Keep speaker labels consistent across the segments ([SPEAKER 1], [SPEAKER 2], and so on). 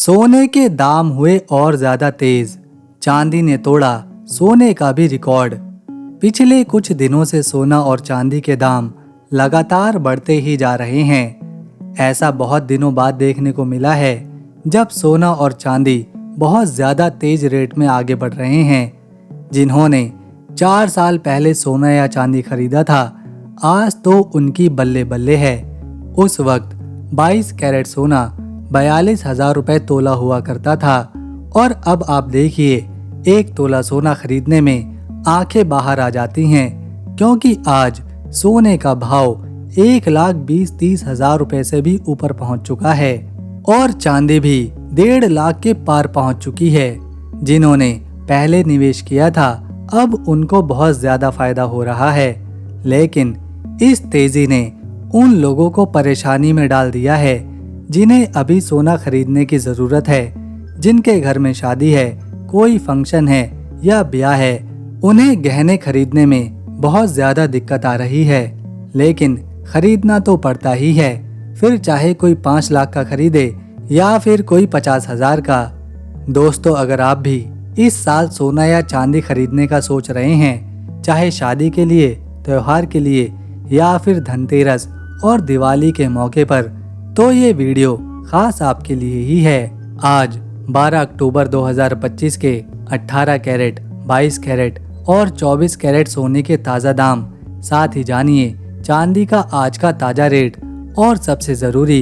[SPEAKER 1] सोने के दाम हुए और ज्यादा तेज। चांदी ने तोड़ा सोने का भी रिकॉर्ड। पिछले कुछ दिनों से सोना और चांदी के दाम लगातार बढ़ते ही जा रहे हैं। ऐसा बहुत दिनों बाद देखने को मिला है जब सोना और चांदी बहुत ज्यादा तेज रेट में आगे बढ़ रहे हैं। जिन्होंने 4 साल पहले सोना या चांदी खरीदा था, आज तो उनकी बल्ले बल्ले है। उस वक्त 22 कैरेट सोना 42,000 रुपए तोला हुआ करता था और अब आप देखिए 1 तोला सोना खरीदने में आंखें बाहर आ जाती हैं, क्योंकि आज सोने का भाव 1,20,30,000 रुपए से भी ऊपर पहुंच चुका है और चांदी भी 1.5 लाख के पार पहुंच चुकी है। जिन्होंने पहले निवेश किया था, अब उनको बहुत ज्यादा फायदा हो रहा है, लेकिन इस तेजी ने उन लोगों को परेशानी में डाल दिया है जिन्हें अभी सोना खरीदने की जरूरत है, जिनके घर में शादी है, कोई फंक्शन है या ब्याह है। उन्हें गहने खरीदने में बहुत ज्यादा दिक्कत आ रही है, लेकिन खरीदना तो पड़ता ही है, फिर चाहे कोई 5 लाख का खरीदे या फिर कोई 50,000 का। दोस्तों, अगर आप भी इस साल सोना या चांदी खरीदने का सोच रहे हैं, चाहे शादी के लिए, त्योहार के लिए या फिर धनतेरस और दिवाली के मौके पर, तो ये वीडियो खास आपके लिए ही है। आज 12 अक्टूबर 2025 के 18 कैरेट, 22 कैरेट और 24 कैरेट सोने के ताज़ा दाम, साथ ही जानिए चांदी का आज का ताज़ा रेट और सबसे ज़रूरी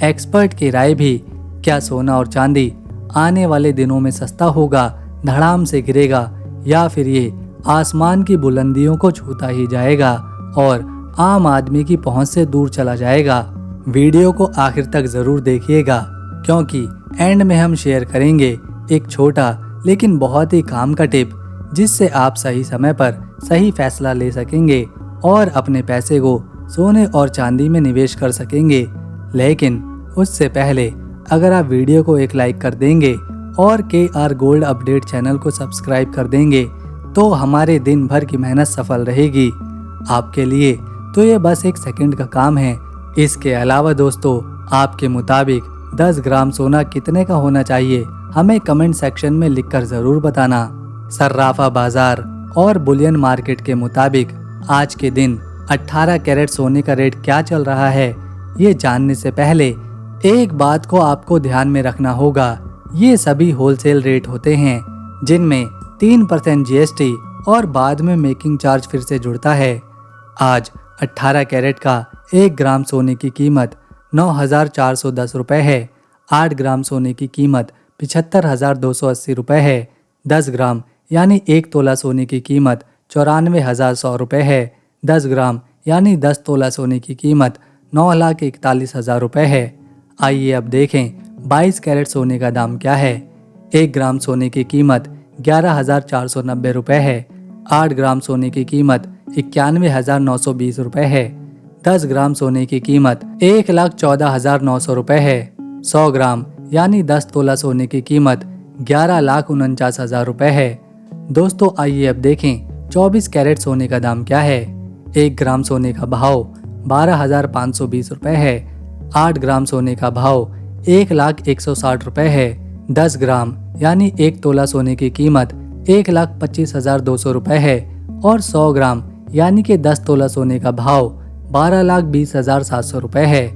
[SPEAKER 1] एक्सपर्ट की राय भी। क्या सोना और चांदी आने वाले दिनों में सस्ता होगा, धड़ाम से गिरेगा या फिर ये आसमान की बुलंदियों को छूता ही जाएगा और आम आदमी की पहुंच से दूर चला जाएगा? वीडियो को आखिर तक जरूर देखिएगा, क्योंकि एंड में हम शेयर करेंगे एक छोटा लेकिन बहुत ही काम का टिप, जिससे आप सही समय पर सही फैसला ले सकेंगे और अपने पैसे को सोने और चांदी में निवेश कर सकेंगे। लेकिन उससे पहले अगर आप वीडियो को एक लाइक कर देंगे और KR गोल्ड अपडेट चैनल को सब्सक्राइब कर देंगे, तो हमारे दिन भर की मेहनत सफल रहेगी। आपके लिए तो ये बस 1 सेकंड का काम है। इसके अलावा दोस्तों, आपके मुताबिक 10 ग्राम सोना कितने का होना चाहिए, हमें कमेंट सेक्शन में लिखकर जरूर बताना। सर्राफा बाजार और बुलियन मार्केट के मुताबिक आज के दिन 18 कैरेट सोने का रेट क्या चल रहा है, ये जानने से पहले एक बात को आपको ध्यान में रखना होगा। ये सभी होलसेल रेट होते हैं, जिनमें 3% GST और बाद में मेकिंग चार्ज फिर से जुड़ता है। आज 18 कैरेट का 1 ग्राम सोने की कीमत 9,410 रुपये है। 8 ग्राम सोने की कीमत 75,280 रुपये है। 10 ग्राम यानी 1 तोला सोने की कीमत 94,100 रुपये है। 10 ग्राम यानी 10 तोला सोने की कीमत 9,41,000 रुपये है। आइए अब देखें 22 कैरेट सोने का दाम क्या है। 1 ग्राम सोने की कीमत 11,490 रुपये है। 8 ग्राम सोने की कीमत 91,920 रुपये है। 10 ग्राम सोने की कीमत 1,14,900 रुपये है। 100 ग्राम यानी 10 तोला सोने की कीमत 11,49,000 रुपये है। दोस्तों, आइए अब देखें 24 कैरेट सोने का दाम क्या है। 1 ग्राम सोने का भाव 12,520 रुपये है। 8 ग्राम सोने का भाव 1,01,60 रुपये है। 10 ग्राम यानी 1 तोला सोने की कीमत 1,25,200 रुपये है और 100 ग्राम यानी कि 10 तोला सोने का भाव 12,20,700 रुपये है।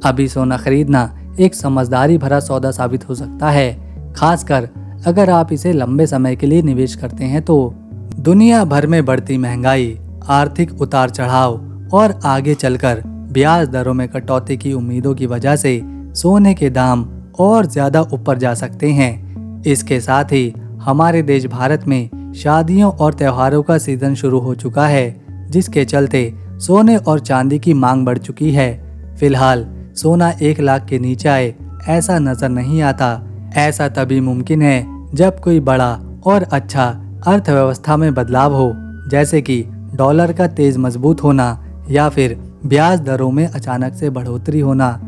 [SPEAKER 1] अभी सोना खरीदना एक समझदारी भरा सौदा साबित हो सकता है, खासकर अगर आप इसे लंबे समय के लिए निवेश करते हैं तो। दुनिया भर में बढ़ती महंगाई, आर्थिक उतार चढ़ाव और आगे चलकर ब्याज दरों में कटौती की उम्मीदों की वजह से सोने के दाम और ज्यादा ऊपर जा सकते हैं। इसके साथ ही हमारे देश भारत में शादियों और त्योहारों का सीजन शुरू हो चुका है, जिसके चलते सोने और चांदी की मांग बढ़ चुकी है। फिलहाल सोना 1 लाख के नीचे आए ऐसा नजर नहीं आता। ऐसा तभी मुमकिन है जब कोई बड़ा और अच्छा अर्थव्यवस्था में बदलाव हो, जैसे कि डॉलर का तेज मजबूत होना या फिर ब्याज दरों में अचानक से बढ़ोतरी होना।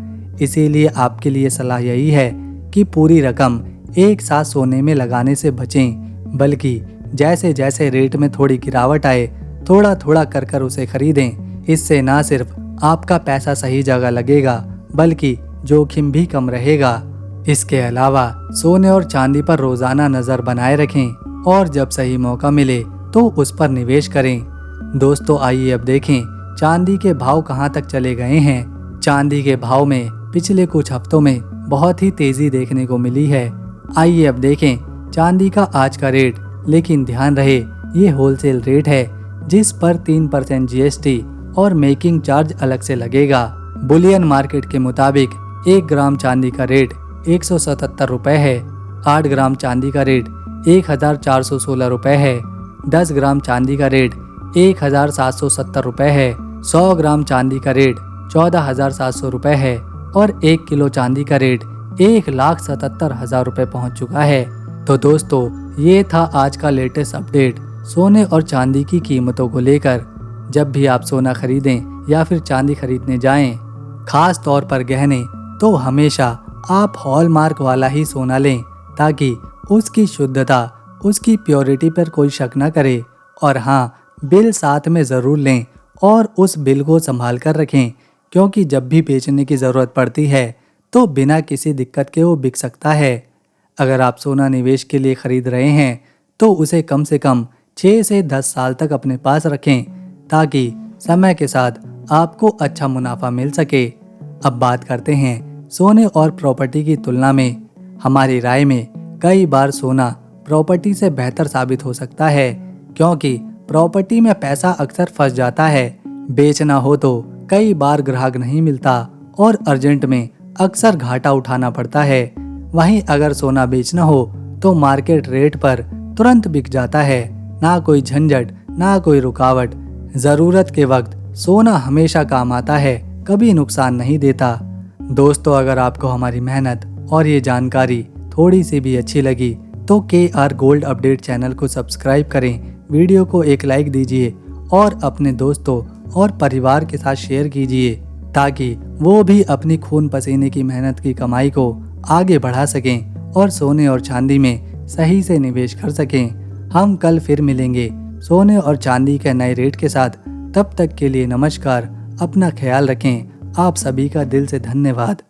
[SPEAKER 1] इसीलिए आपके लिए सलाह यही है कि पूरी रकम एक साथ सोने में लगाने से बचें, बल्कि जैसे जैसे रेट में थोड़ी गिरावट आए, थोड़ा थोड़ा कर उसे खरीदें। इससे ना सिर्फ आपका पैसा सही जगह लगेगा, बल्कि जोखिम भी कम रहेगा। इसके अलावा सोने और चांदी पर रोजाना नजर बनाए रखें और जब सही मौका मिले तो उस पर निवेश करें। दोस्तों आइए अब देखें चांदी के भाव कहां तक चले गए हैं। चांदी के भाव में पिछले कुछ हफ्तों में बहुत ही तेजी देखने को मिली है। आइए अब देखें चांदी का आज का रेट, लेकिन ध्यान रहे ये होलसेल रेट है जिस पर 3% जीएसटी और मेकिंग चार्ज अलग से लगेगा। बुलियन मार्केट के मुताबिक 1 ग्राम चांदी का रेट 177 रुपए है। 8 ग्राम चांदी का रेट 1416 रुपए है। 10 ग्राम चांदी का रेट 1770 रुपए है। 100 ग्राम चांदी का रेट 14,700 रुपए है और 1 किलो चांदी का रेट 1,77,000 रुपए पहुंच चुका है। तो दोस्तों ये था आज का लेटेस्ट अपडेट सोने और चांदी की कीमतों को लेकर। जब भी आप सोना खरीदें या फिर चांदी खरीदने जाएं, खास तौर पर गहने, तो हमेशा आप हॉलमार्क वाला ही सोना लें ताकि उसकी शुद्धता, उसकी प्योरिटी पर कोई शक न करे। और हाँ, बिल साथ में ज़रूर लें और उस बिल को संभाल कर रखें, क्योंकि जब भी बेचने की ज़रूरत पड़ती है तो बिना किसी दिक्कत के वो बिक सकता है। अगर आप सोना निवेश के लिए खरीद रहे हैं तो उसे कम से कम 6 से 10 साल तक अपने पास रखें ताकि समय के साथ आपको अच्छा मुनाफा मिल सके। अब बात करते हैं सोने और प्रॉपर्टी की तुलना में। हमारी राय में कई बार सोना प्रॉपर्टी से बेहतर साबित हो सकता है, क्योंकि प्रॉपर्टी में पैसा अक्सर फंस जाता है। बेचना हो तो कई बार ग्राहक नहीं मिलता और अर्जेंट में अक्सर घाटा उठाना पड़ता है। वहीं अगर सोना बेचना हो तो मार्केट रेट पर तुरंत बिक जाता है, ना कोई झंझट, ना कोई रुकावट। जरूरत के वक्त सोना हमेशा काम आता है, कभी नुकसान नहीं देता। दोस्तों अगर आपको हमारी मेहनत और ये जानकारी थोड़ी सी भी अच्छी लगी तो KR गोल्ड अपडेट चैनल को सब्सक्राइब करें, वीडियो को एक लाइक दीजिए और अपने दोस्तों और परिवार के साथ शेयर कीजिए ताकि वो भी अपनी खून पसीने की मेहनत की कमाई को आगे बढ़ा सकें और सोने और चांदी में सही से निवेश कर सकें। हम कल फिर मिलेंगे सोने और चांदी के नए रेट के साथ। तब तक के लिए नमस्कार, अपना ख्याल रखें। आप सभी का दिल से धन्यवाद।